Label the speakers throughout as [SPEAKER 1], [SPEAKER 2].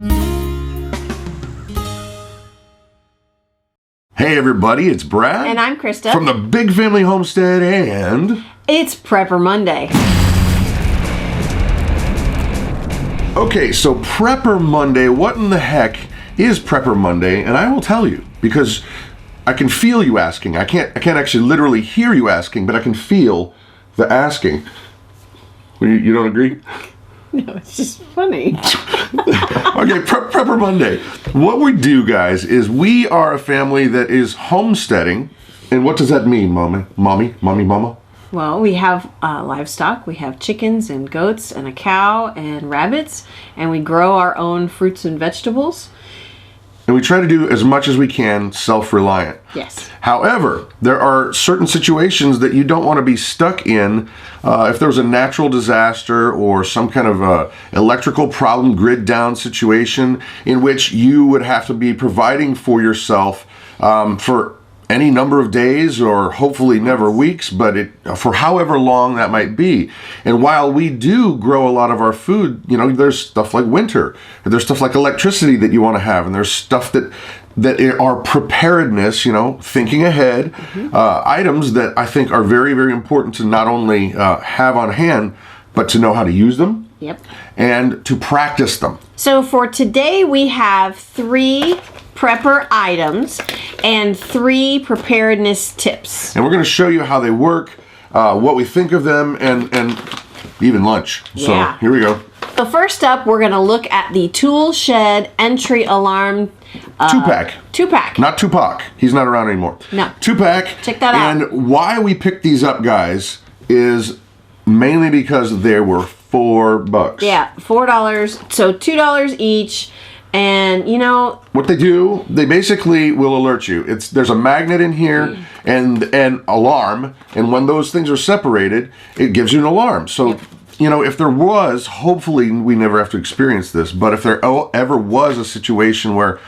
[SPEAKER 1] Hey everybody, it's Brad.
[SPEAKER 2] And I'm Krista.
[SPEAKER 1] From the Big Family Homestead, and...
[SPEAKER 2] It's Prepper Monday.
[SPEAKER 1] Okay, so Prepper Monday, what in the heck is Prepper Monday? And I will tell you, because I can feel you asking. I can't actually literally hear you asking, but I can feel the asking. You don't agree?
[SPEAKER 2] No, it's just funny.
[SPEAKER 1] Okay, Prepper Monday. What we do, guys, is we are a family that is homesteading. And what does that mean, Mama?
[SPEAKER 2] Well, we have livestock. We have chickens and goats and a cow and rabbits. And we grow our own fruits and vegetables.
[SPEAKER 1] And we try to do as much as we can self-reliant.
[SPEAKER 2] Yes.
[SPEAKER 1] However, there are certain situations that you don't want to be stuck in. If there was a natural disaster or some kind of electrical problem, grid down situation in which you would have to be providing for yourself for any number of days, or hopefully never weeks, but for however long that might be. And while we do grow a lot of our food, you know, there's stuff like winter, there's stuff like electricity that you want to have, and there's stuff that are preparedness, you know, thinking ahead, items that I think are very, very important to not only have on hand, but to know how to use them.
[SPEAKER 2] Yep. And
[SPEAKER 1] to practice them.
[SPEAKER 2] So for today, we have 3 prepper items and 3 preparedness tips.
[SPEAKER 1] And we're going to show you how they work, what we think of them, and even lunch.
[SPEAKER 2] Yeah.
[SPEAKER 1] So here we go.
[SPEAKER 2] So first up, we're going to look at the tool shed entry alarm.
[SPEAKER 1] 2-pack.
[SPEAKER 2] 2-pack.
[SPEAKER 1] Not Tupac. He's not around anymore.
[SPEAKER 2] No.
[SPEAKER 1] 2-pack.
[SPEAKER 2] Check that out.
[SPEAKER 1] And why we picked these up, guys, is mainly because they were $4.
[SPEAKER 2] Yeah, $4. So $2 each. And you know
[SPEAKER 1] what they do, they basically will alert you. There's a magnet in here and an alarm, and when those things are separated, it gives you an alarm. So, you know, if there was, hopefully we never have to experience this, but if there ever was a situation where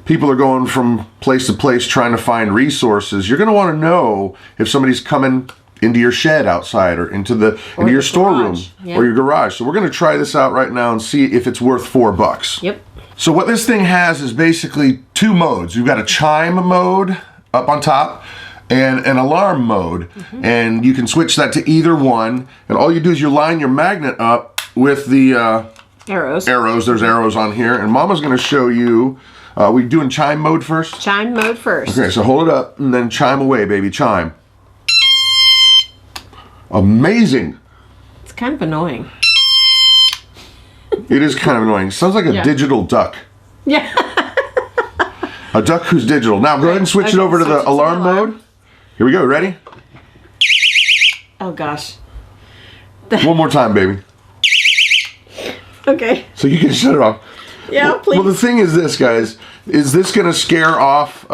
[SPEAKER 1] people are going from place to place trying to find resources, you're going to want to know if somebody's coming into your shed outside, or into your storeroom, or your garage. So we're going to try this out right now and see if it's worth $4.
[SPEAKER 2] Yep.
[SPEAKER 1] So what this thing has is basically 2 modes. You've got a chime mode up on top and an alarm mode. And you can switch that to either one. And all you do is you line your magnet up with the
[SPEAKER 2] arrows.
[SPEAKER 1] There's arrows on here. And Mama's going to show you. We doing chime mode first?
[SPEAKER 2] Chime mode first.
[SPEAKER 1] Okay, so hold it up and then chime away, baby. Chime. Amazing.
[SPEAKER 2] It's kind of annoying.
[SPEAKER 1] It is kind of annoying. Sounds like a digital duck.
[SPEAKER 2] Yeah.
[SPEAKER 1] A duck who's digital. Now go ahead and switch it over to the alarm mode. Here we go. Ready?
[SPEAKER 2] Oh gosh.
[SPEAKER 1] One more time, baby.
[SPEAKER 2] Okay.
[SPEAKER 1] So you can shut it off.
[SPEAKER 2] Yeah, please.
[SPEAKER 1] Well, the thing is this, guys. Is this going to scare off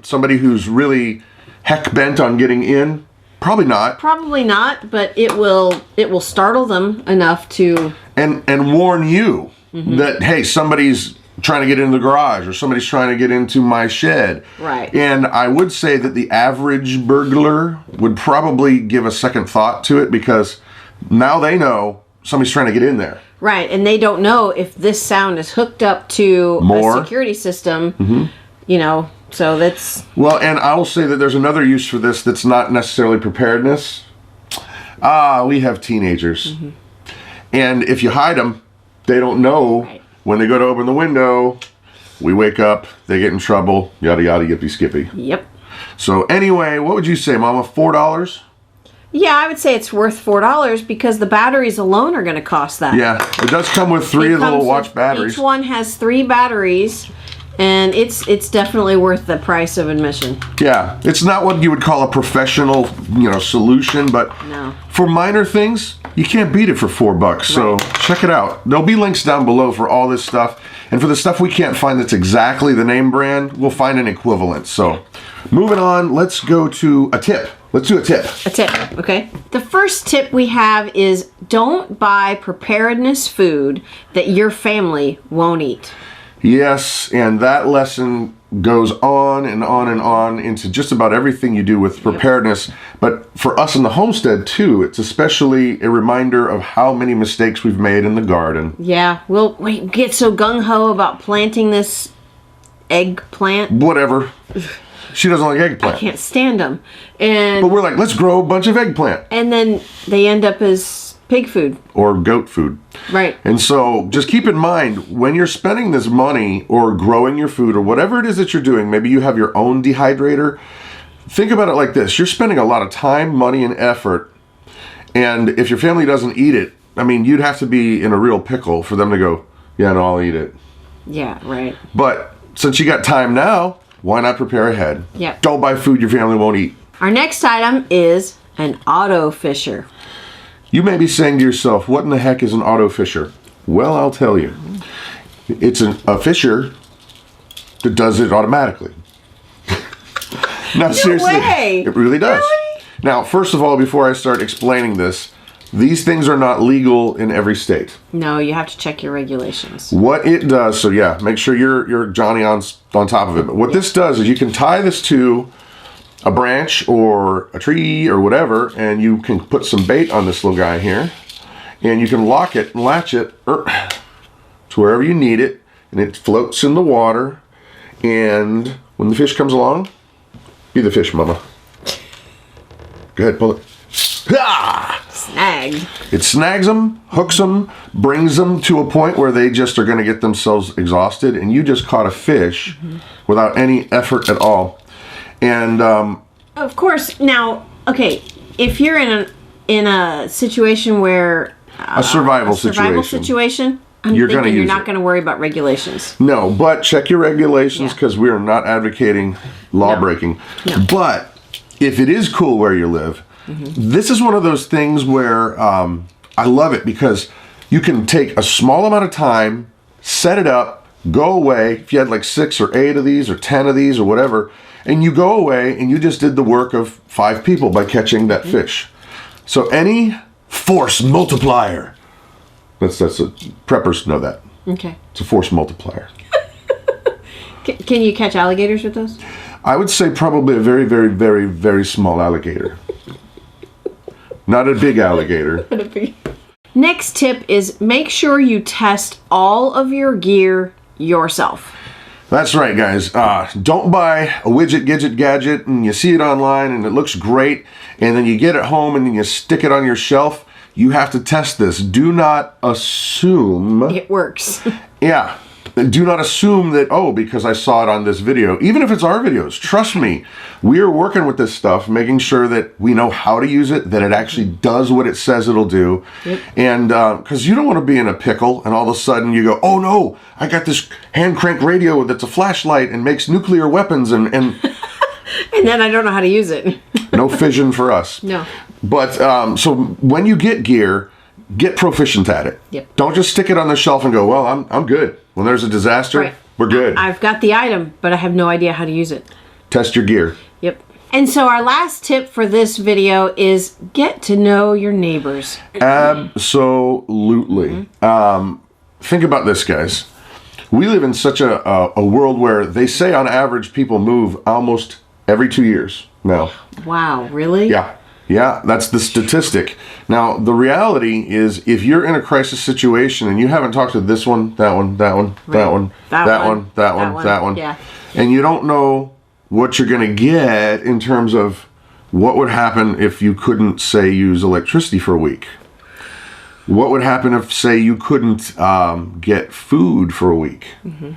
[SPEAKER 1] somebody who's really heck bent on getting in? Probably not.
[SPEAKER 2] Probably not, but it will startle them enough to
[SPEAKER 1] and warn you that, hey, somebody's trying to get into the garage, or somebody's trying to get into my shed.
[SPEAKER 2] Right.
[SPEAKER 1] And I would say that the average burglar would probably give a second thought to it, because now they know somebody's trying to get in there.
[SPEAKER 2] Right, and they don't know if this sound is hooked up to a security system, you know. So that's...
[SPEAKER 1] Well, and I will say that there's another use for this that's not necessarily preparedness. We have teenagers. And if you hide them, they don't know.
[SPEAKER 2] Right.
[SPEAKER 1] When they go to open the window, we wake up, they get in trouble, yada, yada, yippee, skippy.
[SPEAKER 2] Yep.
[SPEAKER 1] So anyway, what would you say, Mama? $4?
[SPEAKER 2] Yeah, I would say it's worth $4 because the batteries alone are going to cost that.
[SPEAKER 1] Yeah, it does come with 3 of the little watch batteries.
[SPEAKER 2] Each one has 3 batteries. And it's definitely worth the price of admission.
[SPEAKER 1] Yeah, it's not what you would call a professional, you know, solution, but
[SPEAKER 2] no.
[SPEAKER 1] For minor things, you can't beat it for $4. So check it out. There'll be links down below for all this stuff, and for the stuff we can't find that's exactly the name brand, we'll find an equivalent. So, moving on, let's go to a tip. Let's do a tip.
[SPEAKER 2] A tip, okay. The first tip we have is don't buy preparedness food that your family won't eat.
[SPEAKER 1] Yes, and that lesson goes on and on and on into just about everything you do with preparedness. But for us in the homestead too, it's especially a reminder of how many mistakes we've made in the garden.
[SPEAKER 2] Yeah, we get so gung-ho about planting this eggplant.
[SPEAKER 1] Whatever. She doesn't like eggplant.
[SPEAKER 2] I can't stand them.
[SPEAKER 1] But we're like, let's grow a bunch of eggplant.
[SPEAKER 2] And then they end up as pig food.
[SPEAKER 1] Or goat food.
[SPEAKER 2] Right.
[SPEAKER 1] And so just keep in mind, when you're spending this money or growing your food or whatever it is that you're doing, maybe you have your own dehydrator, think about it like this. You're spending a lot of time, money, and effort. And if your family doesn't eat it, I mean, you'd have to be in a real pickle for them to go, yeah, no, I'll eat it.
[SPEAKER 2] Yeah, right.
[SPEAKER 1] But since you got time now, why not prepare ahead?
[SPEAKER 2] Yep.
[SPEAKER 1] Don't buy food your family won't eat.
[SPEAKER 2] Our next item is an auto fisher.
[SPEAKER 1] You may be saying to yourself, what in the heck is an auto fisher? Well, I'll tell you. It's a fisher that does it automatically. No, seriously.
[SPEAKER 2] Way.
[SPEAKER 1] It really does.
[SPEAKER 2] Really?
[SPEAKER 1] Now, first of all, before I start explaining this, these things are not legal in every state.
[SPEAKER 2] No, you have to check your regulations.
[SPEAKER 1] What it does, so yeah, make sure you're Johnny on top of it. But what this does is you can tie this to a branch or a tree or whatever, and you can put some bait on this little guy here, and you can lock it and latch it to wherever you need it, and it floats in the water, and when the fish comes along, be the fish, mama. Go ahead, pull it. Ah!
[SPEAKER 2] Snagged.
[SPEAKER 1] It snags them, hooks them, brings them to a point where they just are going to get themselves exhausted, and you just caught a fish without any effort at all. And
[SPEAKER 2] of course, now, okay, if you're in a situation where
[SPEAKER 1] a survival situation,
[SPEAKER 2] I'm
[SPEAKER 1] you're
[SPEAKER 2] thinking you're not
[SPEAKER 1] it.
[SPEAKER 2] going to worry about regulations.
[SPEAKER 1] No, but check your regulations, because we are not advocating law breaking.
[SPEAKER 2] No.
[SPEAKER 1] But if it is cool where you live, this is one of those things where I love it, because you can take a small amount of time, set it up, go away. If you had like 6 or 8 of these or 10 of these or whatever, and you go away and you just did the work of 5 people by catching that fish. So any force multiplier, that's preppers know that.
[SPEAKER 2] Okay.
[SPEAKER 1] It's a force multiplier.
[SPEAKER 2] Can you catch alligators with those?
[SPEAKER 1] I would say probably a very, very, very, very small alligator. Not a big alligator.
[SPEAKER 2] Next tip is make sure you test all of your gear yourself.
[SPEAKER 1] That's right, guys. Don't buy a widget, gadget, and you see it online and it looks great, and then you get it home and then you stick it on your shelf. You have to test this. Do not assume
[SPEAKER 2] it works.
[SPEAKER 1] Yeah. Do not assume that, oh, because I saw it on this video, even if it's our videos, trust me, we are working with this stuff, making sure that we know how to use it, that it actually does what it says it'll do. Yep. And because you don't want to be in a pickle and all of a sudden you go, oh no, I got this hand crank radio that's a flashlight and makes nuclear weapons and
[SPEAKER 2] and then I don't know how to use it.
[SPEAKER 1] No fission for us.
[SPEAKER 2] No.
[SPEAKER 1] But so when you get gear, get proficient at it.
[SPEAKER 2] Yep.
[SPEAKER 1] Don't just stick it on the shelf and go, well, I'm good. When there's a disaster, we're good.
[SPEAKER 2] I've got the item, but I have no idea how to use it.
[SPEAKER 1] Test your gear.
[SPEAKER 2] Yep. And so our last tip for this video is get to know your neighbors.
[SPEAKER 1] Absolutely. Think about this, guys. We live in such a world where they say on average people move almost every 2 years now.
[SPEAKER 2] Wow, really?
[SPEAKER 1] Yeah. Yeah, that's the statistic. Now, the reality is if you're in a crisis situation and you haven't talked to this one, that one, that one, that one, that one, that one, that one,
[SPEAKER 2] yeah,
[SPEAKER 1] and you don't know what you're going to get in terms of what would happen if you couldn't, say, use electricity for a week. What would happen if, say, you couldn't get food for a week? Mm-hmm.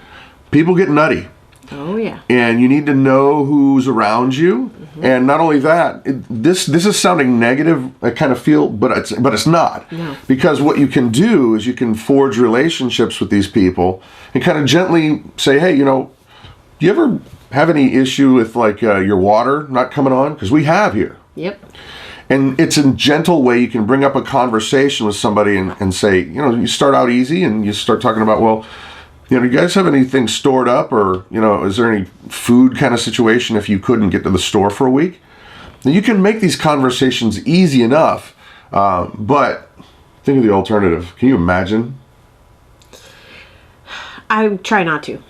[SPEAKER 1] People get nutty.
[SPEAKER 2] Oh, yeah.
[SPEAKER 1] And you need to know who's around you. Mm-hmm. And not only that, this is sounding negative, I kind of feel, but it's not.
[SPEAKER 2] No.
[SPEAKER 1] Because what you can do is you can forge relationships with these people and kind of gently say, hey, do you ever have any issue with like your water not coming on? Because we have here.
[SPEAKER 2] Yep.
[SPEAKER 1] And it's a gentle way you can bring up a conversation with somebody and say, you start out easy and you start talking about, well, do you guys have anything stored up, or is there any food kind of situation if you couldn't get to the store for a week? Now you can make these conversations easy enough, but think of the alternative. Can you imagine?
[SPEAKER 2] I try not to.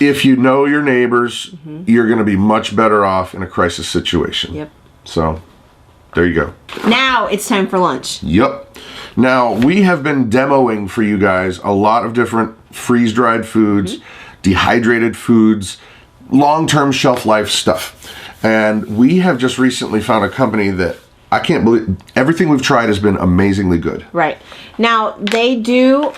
[SPEAKER 1] if you know your neighbors, you're going to be much better off in a crisis situation.
[SPEAKER 2] Yep.
[SPEAKER 1] So, there you go.
[SPEAKER 2] Now it's time for lunch.
[SPEAKER 1] Yep. Now, we have been demoing for you guys a lot of different freeze-dried foods, dehydrated foods, long-term shelf life stuff. And we have just recently found a company that I can't believe, everything we've tried has been amazingly good.
[SPEAKER 2] Right. Now, they do,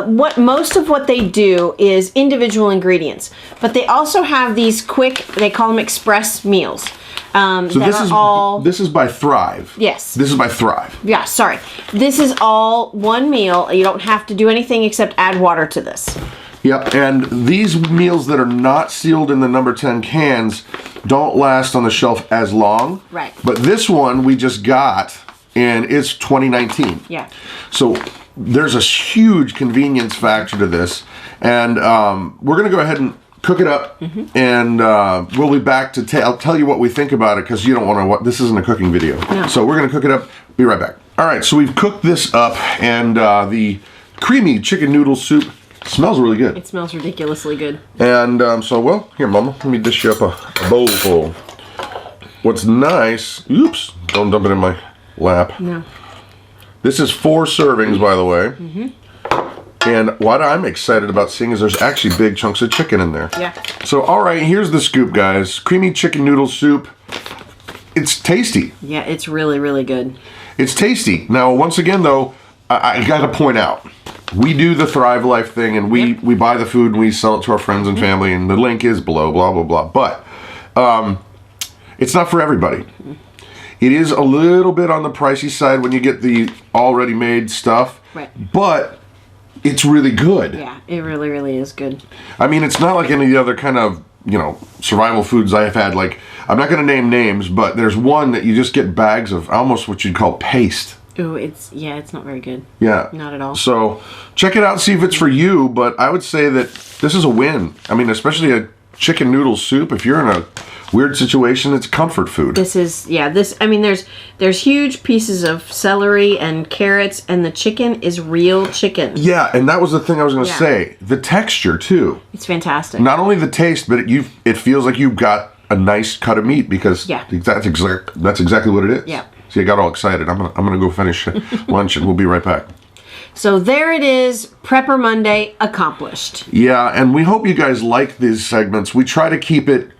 [SPEAKER 2] most of what they do is individual ingredients. But they also have these quick, they call them express meals.
[SPEAKER 1] So this is by Thrive.
[SPEAKER 2] Yes.
[SPEAKER 1] This is by Thrive.
[SPEAKER 2] Yeah, sorry. This is all one meal. You don't have to do anything except add water to this.
[SPEAKER 1] Yep, and these meals that are not sealed in the number 10 cans don't last on the shelf as long.
[SPEAKER 2] Right.
[SPEAKER 1] But this one we just got, and it's 2019.
[SPEAKER 2] Yeah.
[SPEAKER 1] So there's a huge convenience factor to this, and we're going to go ahead and cook it up, and we'll be back to I'll tell you what we think about it, because you don't want to. This isn't a cooking video.
[SPEAKER 2] No.
[SPEAKER 1] So we're going to cook it up. Be right back. All right, so we've cooked this up, and the creamy chicken noodle soup smells really good.
[SPEAKER 2] It smells ridiculously good.
[SPEAKER 1] And well, here, Mama, let me dish you up a bowl full. What's nice, oops, don't dump it in my lap.
[SPEAKER 2] No.
[SPEAKER 1] This is 4 servings, by the way. And what I'm excited about seeing is there's actually big chunks of chicken in there.
[SPEAKER 2] Yeah.
[SPEAKER 1] So, all right, here's the scoop, guys. Creamy chicken noodle soup. It's tasty.
[SPEAKER 2] Yeah, it's really, really good.
[SPEAKER 1] It's tasty. Now, once again, though, I got to point out, we do the Thrive Life thing, and we buy the food and we sell it to our friends and family, and the link is below, blah, blah, blah. But it's not for everybody. It is a little bit on the pricey side when you get the already made stuff.
[SPEAKER 2] Right.
[SPEAKER 1] But it's really good.
[SPEAKER 2] Yeah, it really, really is good.
[SPEAKER 1] I mean, it's not like any of the other kind of, survival foods I have had. Like, I'm not going to name names, but there's one that you just get bags of almost what you'd call paste.
[SPEAKER 2] Ooh, it's not very good.
[SPEAKER 1] Yeah.
[SPEAKER 2] Not at all.
[SPEAKER 1] So, check it out, see if it's for you, but I would say that this is a win. I mean, especially a chicken noodle soup. If you're in a weird situation, it's comfort food.
[SPEAKER 2] There's huge pieces of celery and carrots, and the chicken is real chicken.
[SPEAKER 1] Yeah, and that was the thing I was going to say. The texture, too.
[SPEAKER 2] It's fantastic.
[SPEAKER 1] Not only the taste, but it feels like you've got a nice cut of meat, because that's exactly what it is.
[SPEAKER 2] Yeah.
[SPEAKER 1] See, I got all excited. I'm gonna go finish lunch, and we'll be right back.
[SPEAKER 2] So there it is, Prepper Monday accomplished.
[SPEAKER 1] Yeah, and we hope you guys like these segments. We try to keep it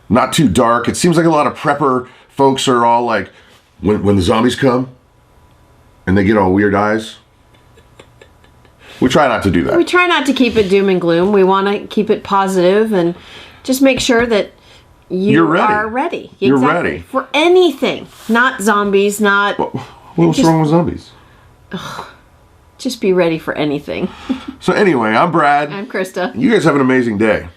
[SPEAKER 1] not too dark. It seems like a lot of prepper folks are all like, when the zombies come, and they get all weird eyes. We try not to do that.
[SPEAKER 2] We try not to keep it doom and gloom. We want to keep it positive and just make sure that you're ready.
[SPEAKER 1] You're ready.
[SPEAKER 2] For anything. Not zombies, not...
[SPEAKER 1] What's wrong with zombies?
[SPEAKER 2] Just be ready for anything.
[SPEAKER 1] So anyway, I'm Brad.
[SPEAKER 2] I'm Krista.
[SPEAKER 1] You guys have an amazing day.